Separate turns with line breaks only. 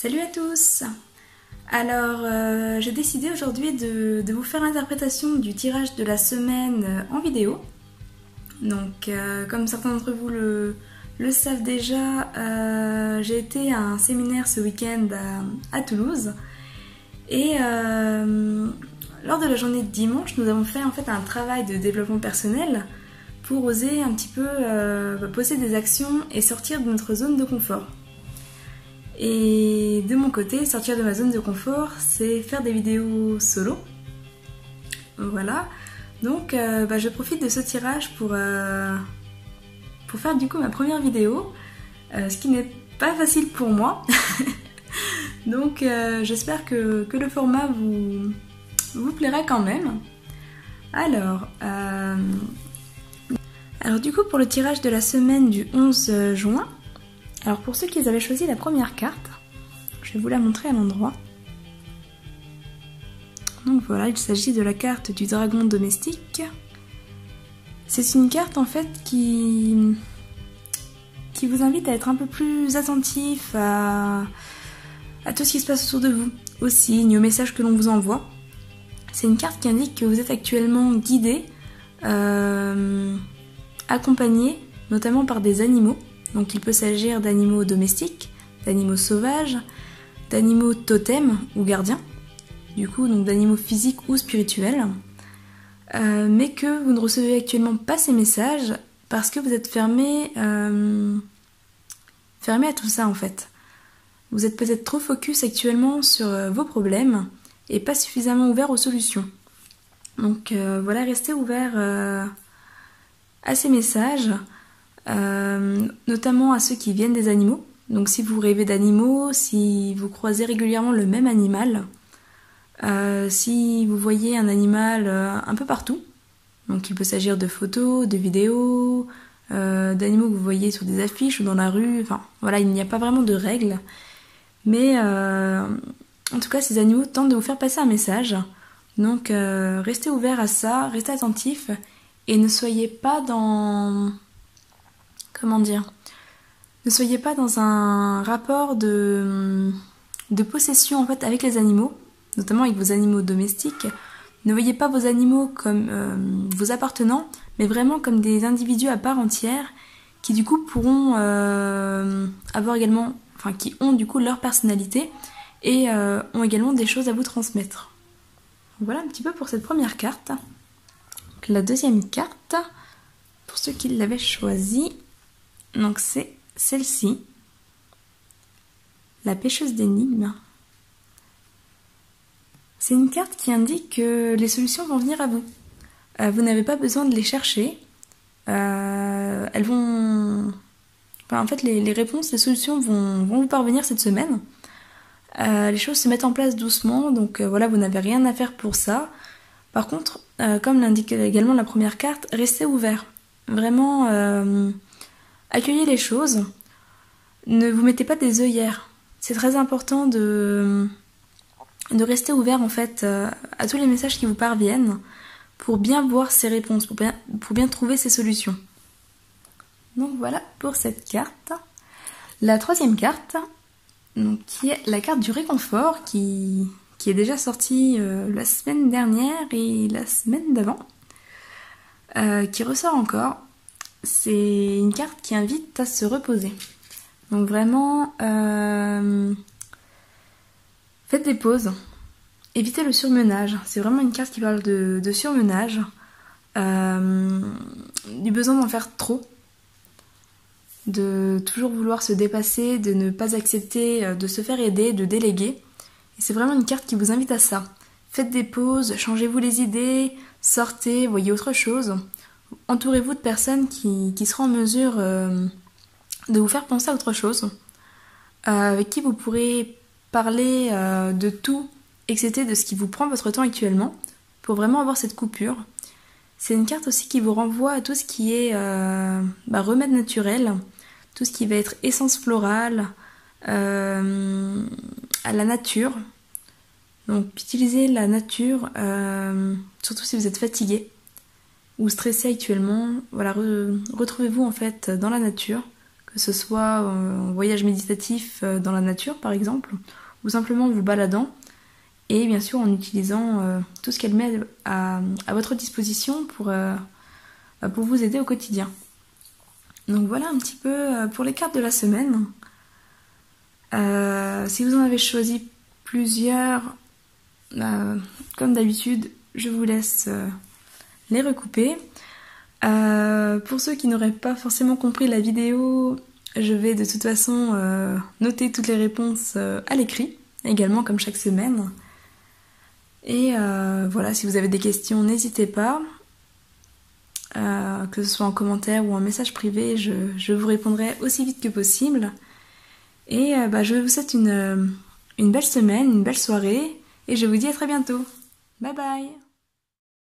Salut à tous! Alors, j'ai décidé aujourd'hui de vous faire l'interprétation du tirage de la semaine en vidéo. Donc, comme certains d'entre vous le savent déjà, j'ai été à un séminaire ce week-end à Toulouse. Et lors de la journée de dimanche, nous avons fait en fait un travail de développement personnel pour oser un petit peu poser des actions et sortir de notre zone de confort. Et de mon côté, sortir de ma zone de confort, c'est faire des vidéos solo. Voilà. Donc je profite de ce tirage pour faire du coup ma première vidéo, ce qui n'est pas facile pour moi. Donc j'espère que le format vous plaira quand même. Alors du coup pour le tirage de la semaine du 11 juin, alors pour ceux qui avaient choisi la première carte, je vais vous la montrer à l'endroit. Donc voilà, il s'agit de la carte du dragon domestique. C'est une carte en fait qui vous invite à être un peu plus attentif à tout ce qui se passe autour de vous, aux signes, aux messages que l'on vous envoie. C'est une carte qui indique que vous êtes actuellement guidé, accompagné, notamment par des animaux. Donc il peut s'agir d'animaux domestiques, d'animaux sauvages, d'animaux totems ou gardiens, du coup donc d'animaux physiques ou spirituels, mais que vous ne recevez actuellement pas ces messages parce que vous êtes fermé à tout ça en fait. Vous êtes peut-être trop focus actuellement sur vos problèmes et pas suffisamment ouvert aux solutions. Donc voilà, restez ouvert à ces messages. Notamment à ceux qui viennent des animaux. Donc si vous rêvez d'animaux, si vous croisez régulièrement le même animal, si vous voyez un animal un peu partout, donc il peut s'agir de photos, de vidéos, d'animaux que vous voyez sur des affiches ou dans la rue, enfin voilà, il n'y a pas vraiment de règles, mais en tout cas ces animaux tentent de vous faire passer un message, donc restez ouvert à ça, restez attentif et ne soyez pas dans... Comment dire ? Ne soyez pas dans un rapport de possession en fait avec les animaux, notamment avec vos animaux domestiques. Ne voyez pas vos animaux comme vos appartenants, mais vraiment comme des individus à part entière qui du coup pourront avoir également, enfin qui ont du coup leur personnalité et ont également des choses à vous transmettre. Voilà un petit peu pour cette première carte. Donc, la deuxième carte, pour ceux qui l'avaient choisie. Donc c'est celle-ci, la pêcheuse d'énigmes. C'est une carte qui indique que les solutions vont venir à vous. Vous n'avez pas besoin de les chercher. Elles vont... Enfin, en fait, les réponses, les solutions vont vous parvenir cette semaine. Les choses se mettent en place doucement, donc voilà, vous n'avez rien à faire pour ça. Par contre, comme l'indique également la première carte, restez ouvert. Vraiment... accueillez les choses, ne vous mettez pas des œillères. C'est très important de rester ouvert en fait à tous les messages qui vous parviennent pour bien voir ces réponses, pour bien trouver ces solutions. Donc voilà pour cette carte. La troisième carte, donc, qui est la carte du réconfort, qui est déjà sortie la semaine dernière et la semaine d'avant, qui ressort encore. C'est une carte qui invite à se reposer. Donc vraiment, faites des pauses. Évitez le surmenage. C'est vraiment une carte qui parle de surmenage. Du besoin d'en faire trop. De toujours vouloir se dépasser, de ne pas accepter de se faire aider, de déléguer. Et c'est vraiment une carte qui vous invite à ça. Faites des pauses, changez-vous les idées, sortez, voyez autre chose. Entourez-vous de personnes qui seront en mesure de vous faire penser à autre chose, avec qui vous pourrez parler de tout, excepté de ce qui vous prend votre temps actuellement, pour vraiment avoir cette coupure. C'est une carte aussi qui vous renvoie à tout ce qui est remède naturel, tout ce qui va être essence florale, à la nature. Donc utilisez la nature, surtout si vous êtes fatigué ou stressé actuellement, voilà, retrouvez-vous en fait dans la nature, que ce soit en voyage méditatif dans la nature par exemple, ou simplement en vous baladant, et bien sûr en utilisant tout ce qu'elle met à votre disposition pour vous aider au quotidien. Donc voilà un petit peu pour les cartes de la semaine. Si vous en avez choisi plusieurs, comme d'habitude, je vous laisse les recouper. Pour ceux qui n'auraient pas forcément compris la vidéo, je vais de toute façon noter toutes les réponses à l'écrit, également comme chaque semaine. Et voilà, si vous avez des questions, n'hésitez pas, que ce soit en commentaire ou en message privé, je vous répondrai aussi vite que possible. Et je vous souhaite une belle semaine, une belle soirée, et je vous dis à très bientôt. Bye bye!